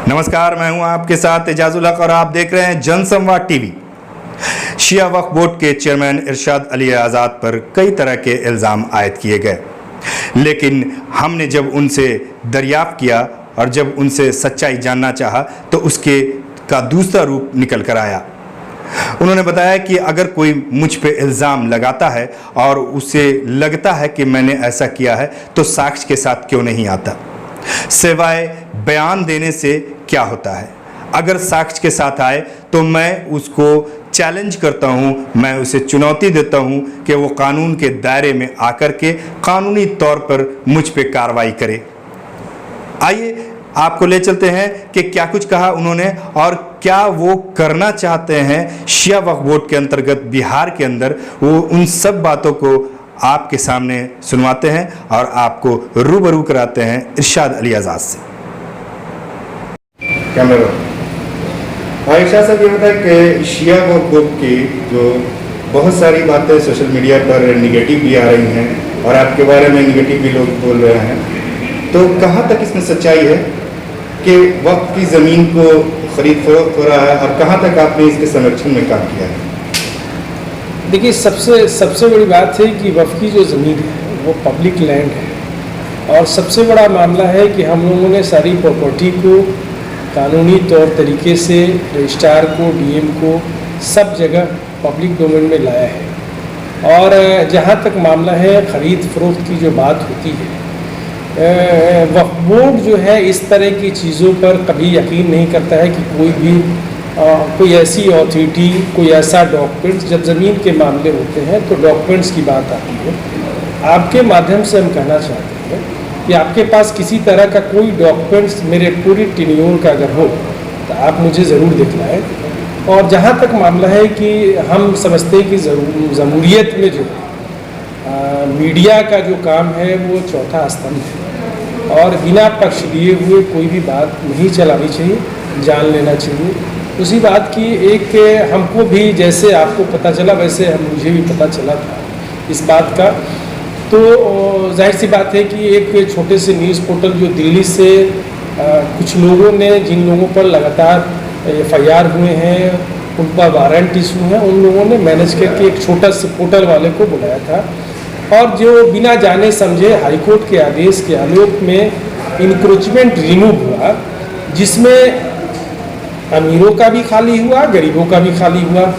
नमस्कार, मैं हूं आपके साथ एजाजुल हक और आप देख रहे हैं जनसंवाद टीवी। शिया वक्फ बोर्ड के चेयरमैन इरशाद अली आज़ाद पर कई तरह के इल्ज़ाम आयद किए गए, लेकिन हमने जब उनसे दरियाफ्त किया और जब उनसे सच्चाई जानना चाहा तो उसके का दूसरा रूप निकल कर आया। उन्होंने बताया कि अगर कोई मुझ पे इल्ज़ाम लगाता है और उसे लगता है कि मैंने ऐसा किया है तो साक्ष्य के साथ क्यों नहीं आता। सिवाय बयान देने से क्या होता है। अगर साक्ष्य के साथ आए तो मैं उसको चैलेंज करता हूं, मैं उसे चुनौती देता हूं कि वो कानून के दायरे में आकर के कानूनी तौर पर मुझ पे कार्रवाई करे। आइए आपको ले चलते हैं कि क्या कुछ कहा उन्होंने और क्या वो करना चाहते हैं शिया वक्फ बोर्ड के अंतर्गत बिहार के अंदर। वो उन सब बातों को आपके सामने सुनवाते हैं और आपको रूबरू कराते हैं इरशाद अली आज़ाद से। कैमरा इरशाद साहब, ये बताएं कि शिया वक्फ बोर्ड की जो बहुत सारी बातें सोशल मीडिया पर निगेटिव भी आ रही हैं और आपके बारे में निगेटिव भी लोग बोल रहे हैं, तो कहाँ तक इसमें सच्चाई है कि वक्फ की ज़मीन को खरीद फरोख्त हो रहा है और कहाँ तक आपने इसके संरक्षण में काम किया है? देखिए, सबसे बड़ी बात है कि वक्फ की जो ज़मीन है वो पब्लिक लैंड है और सबसे बड़ा मामला है कि हम लोगों ने सारी प्रॉपर्टी को कानूनी तौर तरीके से रजिस्ट्रार को, डीएम को, सब जगह पब्लिक डोमेन में लाया है। और जहाँ तक मामला है ख़रीद फरोख्त की जो बात होती है, वक्फ बोर्ड जो है इस तरह की चीज़ों पर कभी यकीन नहीं करता है कि कोई ऐसी अथॉरिटी, कोई ऐसा डॉक्यूमेंट्स, जब ज़मीन के मामले होते हैं तो डॉक्यूमेंट्स की बात आती है। आपके माध्यम से हम कहना चाहते हैं कि आपके पास किसी तरह का कोई डॉक्यूमेंट्स मेरे पूरी टेन्योर का अगर हो तो आप मुझे ज़रूर दिखलाएं। और जहाँ तक मामला है कि हम समझते हैं कि जमहूरियत में जो मीडिया का जो काम है वो चौथा स्तंभ है और बिना पक्ष लिए हुए कोई भी बात नहीं चलानी चाहिए, जान लेना चाहिए। उसी बात की एक हमको भी जैसे आपको पता चला वैसे मुझे भी पता चला था इस बात का। तो जाहिर सी बात है कि एक छोटे से न्यूज़ पोर्टल जो दिल्ली से कुछ लोगों ने, जिन लोगों पर लगातार FIR हुए हैं, उन पर वारंट इशू हैं, उन लोगों ने मैनेज करके एक छोटा से पोर्टल वाले को बुलाया था और जो बिना जाने समझे हाईकोर्ट के आदेश के आलोक में इंक्रोचमेंट रिमूव हुआ, जिसमें अमीरों का भी खाली हुआ, गरीबों का भी खाली हुआ,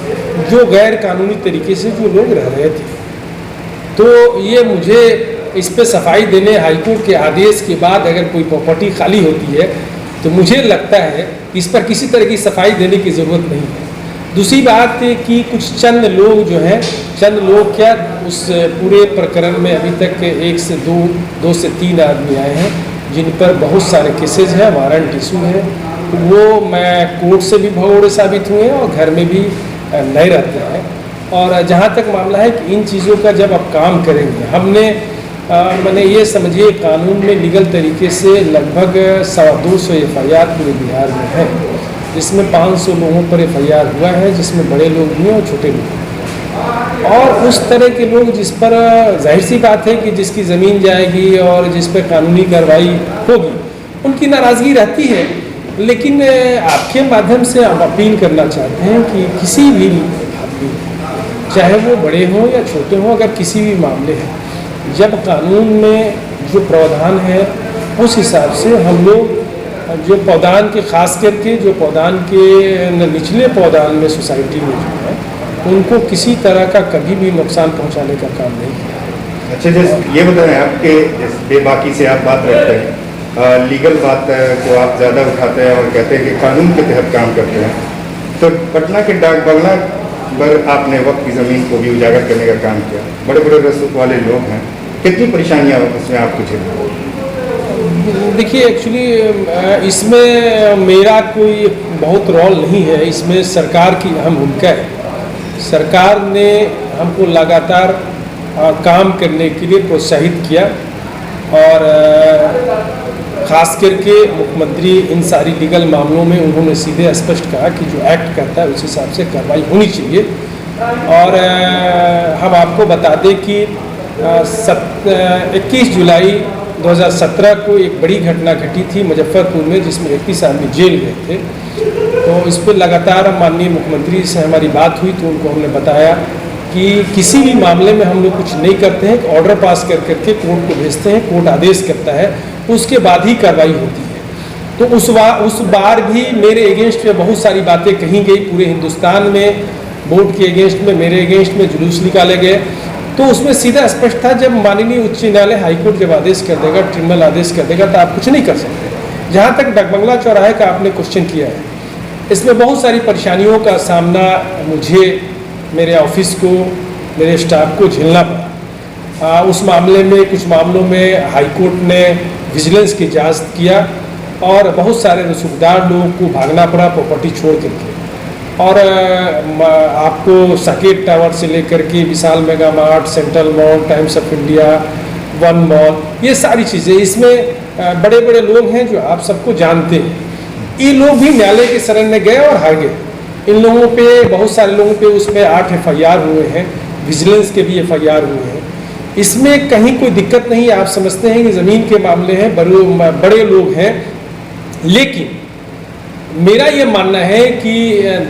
जो गैर कानूनी तरीके से जो लोग रह रहे थे। तो ये मुझे इस पे सफाई देने, हाईकोर्ट के आदेश के बाद अगर कोई प्रॉपर्टी खाली होती है तो मुझे लगता है कि इस पर किसी तरह की सफाई देने की ज़रूरत नहीं है। दूसरी बात कि कुछ चंद लोग जो हैं, चंद लोग क्या, उस पूरे प्रकरण में अभी तक 1 से 2 से 3 आदमी आए हैं जिन पर बहुत सारे केसेज हैं, वारंट इशू है। वो मैं कोर्ट से भी भगोड़े साबित हुए हैं और घर में भी नहीं रहते हैं। और जहाँ तक मामला है कि इन चीज़ों का जब आप काम करेंगे, हमने मैंने ये समझिए कानून में लीगल तरीके से लगभग 250 FIR पूरे बिहार में है, जिसमें 500 लोगों पर FIR हुआ है, जिसमें बड़े लोग भी हैं और छोटे लोग हैं। और उस तरह के लोग जिस पर जाहिर सी बात है कि जिसकी ज़मीन जाएगी और जिस पर कानूनी कार्रवाई होगी, उनकी नाराज़गी रहती है। लेकिन आपके माध्यम से हम अपील करना चाहते हैं कि किसी भी आदमी, चाहे वो बड़े हों या छोटे हों, अगर किसी भी मामले है, जब कानून में जो प्रावधान है उस हिसाब से हम लोग जो पौधान के, खास करके जो पौधान के निचले पौधान में सोसाइटी में जो है, उनको किसी तरह का कभी भी नुकसान पहुंचाने का काम नहीं किया। अच्छा, जैसे ये बताएं, आपके बेबाकी से आप बात रखते हैं, लीगल बात को आप ज़्यादा उठाते हैं और कहते हैं कि कानून के तहत काम करते हैं, तो पटना के डाक बंगला पर आपने वक्त की ज़मीन को भी उजागर करने का काम किया। बड़े बड़े रसूख वाले लोग हैं, कितनी परेशानियाँ उसमें आपको झेली? देखिए, एक्चुअली इसमें मेरा कोई बहुत रोल नहीं है, इसमें सरकार की अहम भूमिका है। सरकार ने हमको लगातार काम करने के लिए प्रोत्साहित किया और ख़ास करके मुख्यमंत्री इन सारी लीगल मामलों में उन्होंने सीधे स्पष्ट कहा कि जो एक्ट करता है उस हिसाब से कार्रवाई होनी चाहिए। और हम आपको बता दें कि 21 जुलाई 2017 को एक बड़ी घटना घटी थी मुजफ्फरपुर में, जिसमें 31 आदमी जेल गए थे। तो इस पर लगातार माननीय मुख्यमंत्री से हमारी बात हुई, तो उनको हमने बताया कि किसी भी मामले में हम लोग कुछ नहीं करते हैं, ऑर्डर पास करके कोर्ट को भेजते हैं, कोर्ट आदेश करता है, उसके बाद ही कार्रवाई होती है। तो उस बार भी मेरे अगेंस्ट में बहुत सारी बातें कही गई, पूरे हिंदुस्तान में बोर्ड के अगेंस्ट में, मेरे अगेंस्ट में जुलूस निकाले गए। तो उसमें सीधा स्पष्ट था, जब माननीय उच्च न्यायालय हाईकोर्ट जब आदेश कर देगा, ट्रिब्यूनल आदेश कर देगा, तो आप कुछ नहीं कर सकते। जहाँ तक डगमंगला चौराहे का आपने क्वेश्चन किया है, इसमें बहुत सारी परेशानियों का सामना मुझे, मेरे ऑफिस को, मेरे स्टाफ को झेलना पड़ा। उस मामले में, कुछ मामलों में हाईकोर्ट ने विजिलेंस की जांच किया और बहुत सारे रसूखदार लोगों को भागना पड़ा प्रॉपर्टी छोड़ करके। और आपको साकेत टावर से लेकर के Vishal mega mart, central mall, times of India, one mall, ये सारी चीज़ें, इसमें बड़े बड़े लोग हैं जो आप सबको जानते हैं। ये लोग भी न्यायालय के शरण में गए और हार गए। इन लोगों पे, बहुत सारे लोगों पे उसमें 8 FIR हुए हैं, विजिलेंस के भी FIR हुए हैं। इसमें कहीं कोई दिक्कत नहीं, आप समझते हैं कि ज़मीन के मामले हैं, बड़े लोग हैं। लेकिन मेरा ये मानना है कि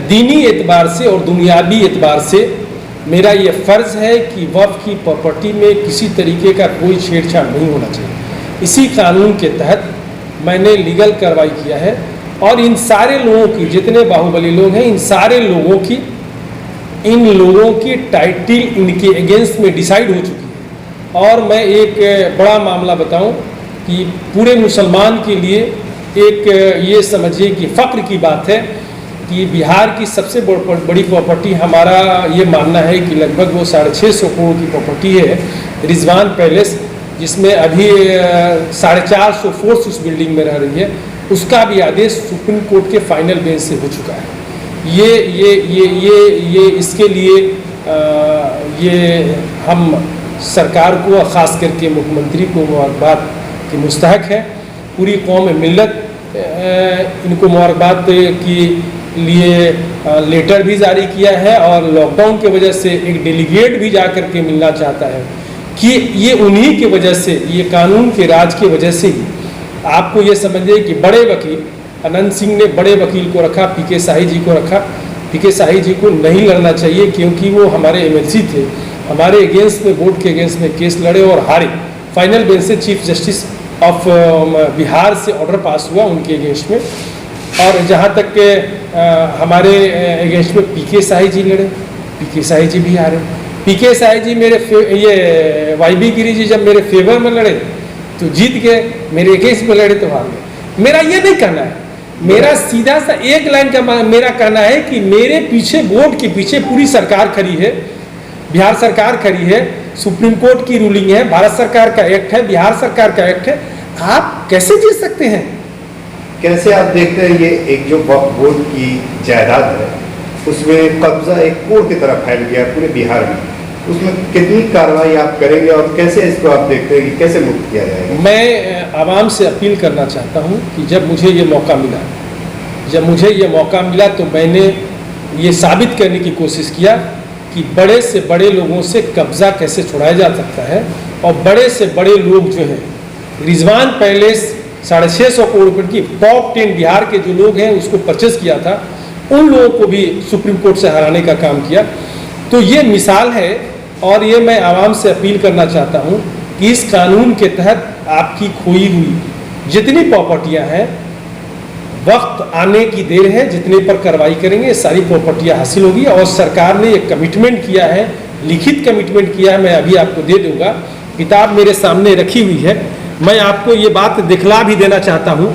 दीनी एतबार से और दुनियावी एतबार से मेरा ये फ़र्ज़ है कि वक्फ की प्रॉपर्टी में किसी तरीके का कोई छेड़छाड़ नहीं होना चाहिए। इसी कानून के तहत मैंने लीगल कार्रवाई किया है और इन सारे लोगों की, जितने बाहुबली लोग हैं, इन लोगों की टाइटल इनके अगेंस्ट में डिसाइड हो चुकी है। और मैं एक बड़ा मामला बताऊं कि पूरे मुसलमान के लिए एक ये समझिए कि फ़ख्र की बात है कि बिहार की सबसे बड़ी प्रॉपर्टी, हमारा ये मानना है कि लगभग वो 650 करोड़ की प्रॉपर्टी है, रिजवान पैलेस, जिसमें अभी 450 फोर्स उस बिल्डिंग में रह रही है। उसका भी आदेश सुप्रीम कोर्ट के फाइनल बेंच से हो चुका है। ये इसके लिए ये हम सरकार को, ख़ास करके मुख्यमंत्री को मुबारकबाद के मुस्तहक है। पूरी कौम मिल्लत इनको मुबारकबाद के लिए लेटर भी जारी किया है और लॉकडाउन की वजह से एक डेलीगेट भी जा कर के मिलना चाहता है कि ये उन्हीं की वजह से, ये कानून के राज की वजह से ही आपको ये समझिए कि बड़े वकील अनंत सिंह ने बड़े वकील को रखा, PK शाही जी को रखा। PK शाही जी को नहीं लड़ना चाहिए क्योंकि वो हमारे MLC थे, हमारे अगेंस्ट में, बोर्ड के अगेंस्ट में केस लड़े और हारे। फाइनल बेंच से चीफ जस्टिस ऑफ बिहार से ऑर्डर पास हुआ उनके अगेंस्ट में। और जहाँ तक के हमारे अगेंस्ट में PK शाही जी लड़े, PK शाही जी भी हारे। PK शाही जी ये YB गिरी जी जब मेरे फेवर में लड़े तो जीत गए, मेरे अगेंस्ट में लड़े तो हार गए। मेरा ये नहीं कहना है, मेरा सीधा सा एक लाइन का मेरा कहना है कि मेरे पीछे, बोर्ड के पीछे पूरी सरकार खड़ी है, बिहार सरकार खड़ी है, सुप्रीम कोर्ट की रूलिंग है, भारत सरकार का एक्ट है, बिहार सरकार का एक्ट है। आप कैसे जीत सकते हैं? कैसे आप देखते हैं ये एक जो वक्फ बोर्ड की जायदाद है उसमें कब्जा एक कोर की तरफ फैल गया पूरे बिहार में, उसमें कितनी कार्रवाई आप करेंगे और कैसे इसको आप देखते हैं कि कैसे मुक्त किया जाएगा? मैं आवाम से अपील करना चाहता हूं कि जब मुझे ये मौका मिला तो मैंने ये साबित करने की कोशिश किया कि बड़े से बड़े लोगों से कब्जा कैसे छुड़ाया जा सकता है। और बड़े से बड़े लोग जो हैं, रिजवान पैलेस 650 करोड़ रुपये की टॉप 10 बिहार के जो लोग हैं उसको परचेज किया था, उन लोगों को भी सुप्रीम कोर्ट से हराने का काम किया। तो ये मिसाल है और ये मैं आवाम से अपील करना चाहता हूँ कि इस कानून के तहत आपकी खोई हुई जितनी प्रॉपर्टियाँ हैं, वक्त आने की देर है, जितने पर कार्रवाई करेंगे सारी प्रॉपर्टियाँ हासिल होगी। और सरकार ने एक कमिटमेंट किया है, लिखित कमिटमेंट किया है, मैं अभी आपको दे दूंगा, किताब मेरे सामने रखी हुई है। मैं आपको ये बात दिखला भी देना चाहता हूँ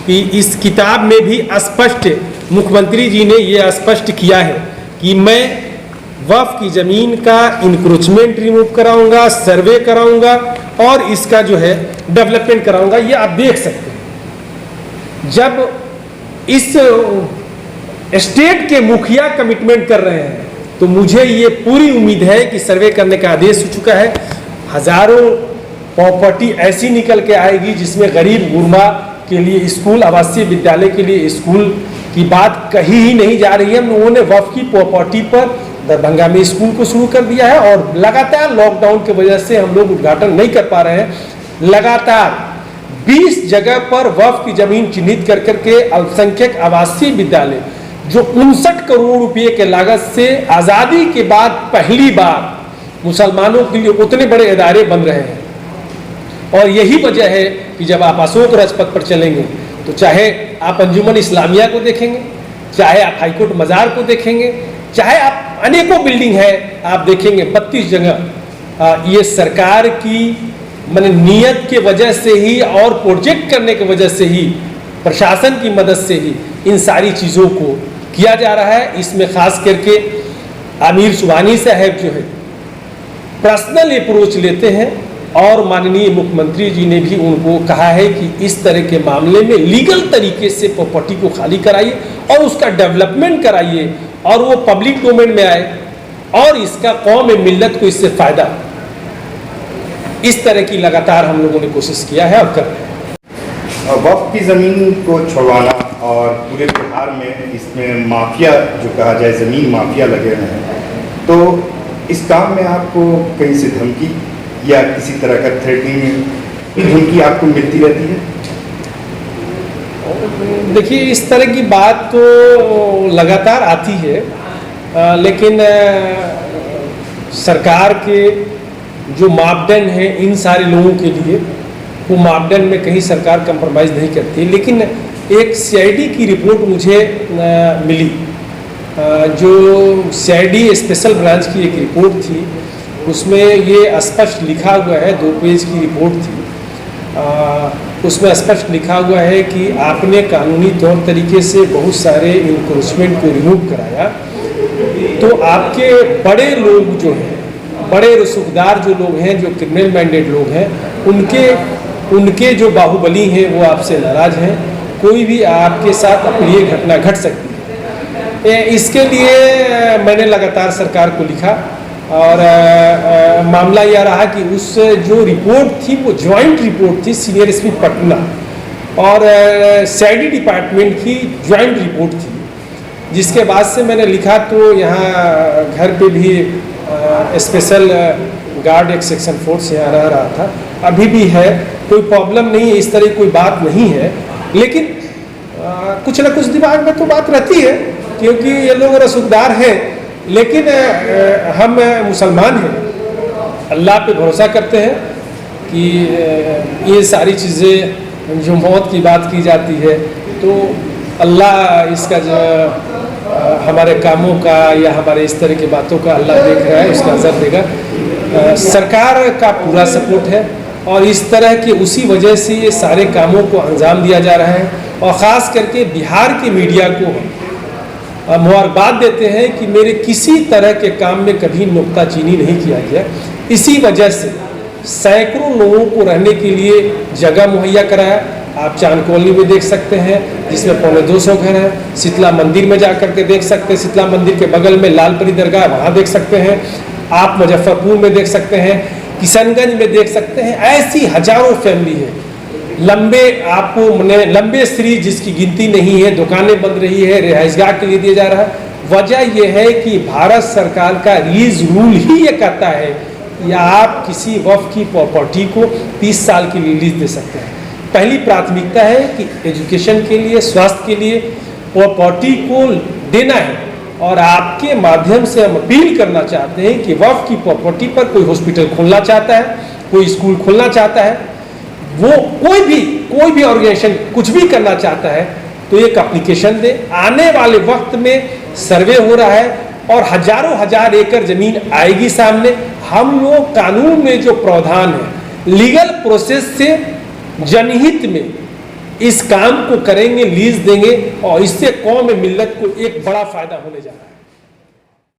कि इस किताब में भी स्पष्ट मुख्यमंत्री जी ने ये स्पष्ट किया है कि मैं वक्फ की ज़मीन का इंक्रोचमेंट रिमूव कराऊंगा, सर्वे कराऊंगा और इसका जो है डेवलपमेंट कराऊंगा। ये आप देख सकते हैं, जब इस स्टेट के मुखिया कमिटमेंट कर रहे हैं तो मुझे ये पूरी उम्मीद है कि सर्वे करने का आदेश हो चुका है। हज़ारों प्रॉपर्टी ऐसी निकल के आएगी जिसमें गरीब गुरबा के लिए स्कूल, आवासीय विद्यालय के लिए स्कूल की बात कही ही नहीं जा रही है। हम लोगों ने वक्फ की प्रॉपर्टी पर दरभंगा में स्कूल को शुरू कर दिया है और लगातार लॉकडाउन की वजह से हम लोग उद्घाटन नहीं कर पा रहे हैं, लगातार 20 जगह पर वक्फ की जमीन चिन्हित कर करके अल्पसंख्यक आवासीय विद्यालय जो 59 करोड़ रुपए के लागत से आज़ादी के बाद पहली बार मुसलमानों के लिए उतने बड़े इदारे बन रहे हैं। और यही वजह है कि जब आप अशोक राजपथ पर चलेंगे तो चाहे आप अंजुमन इस्लामिया को देखेंगे, चाहे आप हाईकोर्ट मज़ार को देखेंगे, चाहे आप अनेकों बिल्डिंग है आप देखेंगे 32 जगह। ये सरकार की माने नियत के वजह से ही और प्रोजेक्ट करने की वजह से ही, प्रशासन की मदद से ही इन सारी चीज़ों को किया जा रहा है। इसमें खास करके आमिर सुबहानी साहब जो है पर्सनल अप्रोच लेते हैं और माननीय मुख्यमंत्री जी ने भी उनको कहा है कि इस तरह के मामले में लीगल तरीके से प्रॉपर्टी को खाली कराइए और उसका डेवलपमेंट कराइए और वो पब्लिक डोमेन में आए और इसका कौम मिल्लत को इससे फ़ायदा। इस तरह की लगातार हम लोगों ने कोशिश किया है और कर रहे हैं। वक्फ की ज़मीन को छुड़वाना और पूरे बिहार में इसमें माफिया जो कहा जाए ज़मीन माफिया लगे हुए हैं, तो इस काम में आपको कहीं से धमकी या किसी तरह का थ्रेटनिंग धमकी आपको मिलती रहती है? देखिए इस तरह की बात तो लगातार आती है, लेकिन सरकार के जो मापदंड हैं इन सारे लोगों के लिए, वो मापदंड में कहीं सरकार कंप्रोमाइज़ नहीं करती। लेकिन एक सीआईडी की रिपोर्ट मुझे मिली, जो सीआईडी स्पेशल ब्रांच की एक रिपोर्ट थी, उसमें ये स्पष्ट लिखा हुआ है, 2 पेज की रिपोर्ट थी, उसमें स्पष्ट लिखा हुआ है कि आपने कानूनी तौर तरीके से बहुत सारे इंक्रोचमेंट को रिमूव कराया, तो आपके बड़े लोग जो हैं, बड़े रसूखदार जो लोग हैं, जो क्रिमिनल माइंडेड लोग हैं, उनके जो बाहुबली हैं वो आपसे नाराज़ हैं। कोई भी आपके साथ अप्रिय घटना घट सकती है। इसके लिए मैंने लगातार सरकार को लिखा और मामला यह रहा कि उस जो रिपोर्ट थी वो जॉइंट रिपोर्ट थी सीनियर एसपी पटना और सीआईडी डिपार्टमेंट की जॉइंट रिपोर्ट थी, जिसके बाद से मैंने लिखा तो यहाँ घर पे भी स्पेशल गार्ड एक सेक्शन फोर्स यहाँ रह रहा था, अभी भी है, कोई प्रॉब्लम नहीं है, इस तरह कोई बात नहीं है। लेकिन कुछ ना कुछ दिमाग में तो बात रहती है, क्योंकि ये लोग रसूखदार हैं, लेकिन हम मुसलमान हैं, अल्लाह पे भरोसा करते हैं कि ये सारी चीज़ें जो मौत की बात की जाती है तो अल्लाह इसका जो हमारे कामों का या हमारे इस तरह की बातों का अल्लाह देख रहा है, उसका असर देगा। सरकार का पूरा सपोर्ट है और इस तरह के उसी वजह से ये सारे कामों को अंजाम दिया जा रहा है। और ख़ास करके बिहार के मीडिया को मुबारकबाद देते हैं कि मेरे किसी तरह के काम में कभी नुक्ताचीनी नहीं किया गया। इसी वजह से सैकड़ों लोगों को रहने के लिए जगह मुहैया कराया। आप चांद कॉलोनी में देख सकते हैं, जिसमें 250 घर हैं। शीतला मंदिर में जा करके देख सकते हैं, शीतला मंदिर के बगल में लालपरी दरगाह, वहाँ देख सकते हैं। आप मुजफ्फरपुर में देख सकते हैं, किशनगंज में देख सकते हैं। ऐसी हजारों फैमिली है। लंबे सीरीज जिसकी गिनती नहीं है, दुकानें बंद रही है, रिहाइशगाह के लिए दिया जा रहा है। वजह यह है कि भारत सरकार का रिलीज रूल ही ये कहता है या आप किसी वक्फ की प्रॉपर्टी को 30 साल की रिलीज दे सकते हैं। पहली प्राथमिकता है कि एजुकेशन के लिए, स्वास्थ्य के लिए प्रॉपर्टी को देना है। और आपके माध्यम से हम अपील करना चाहते हैं कि वक्फ की प्रॉपर्टी पर कोई हॉस्पिटल खोलना चाहता है, कोई स्कूल खोलना चाहता है, वो कोई भी ऑर्गेनाइजेशन कुछ भी करना चाहता है, तो एक एप्लीकेशन दे। आने वाले वक्त में सर्वे हो रहा है और हजारों हजार एकड़ जमीन आएगी सामने। हम लोग कानून में जो प्रावधान है, लीगल प्रोसेस से जनहित में इस काम को करेंगे, लीज देंगे और इससे कौम मिल्लत को एक बड़ा फायदा होने जा रहा है।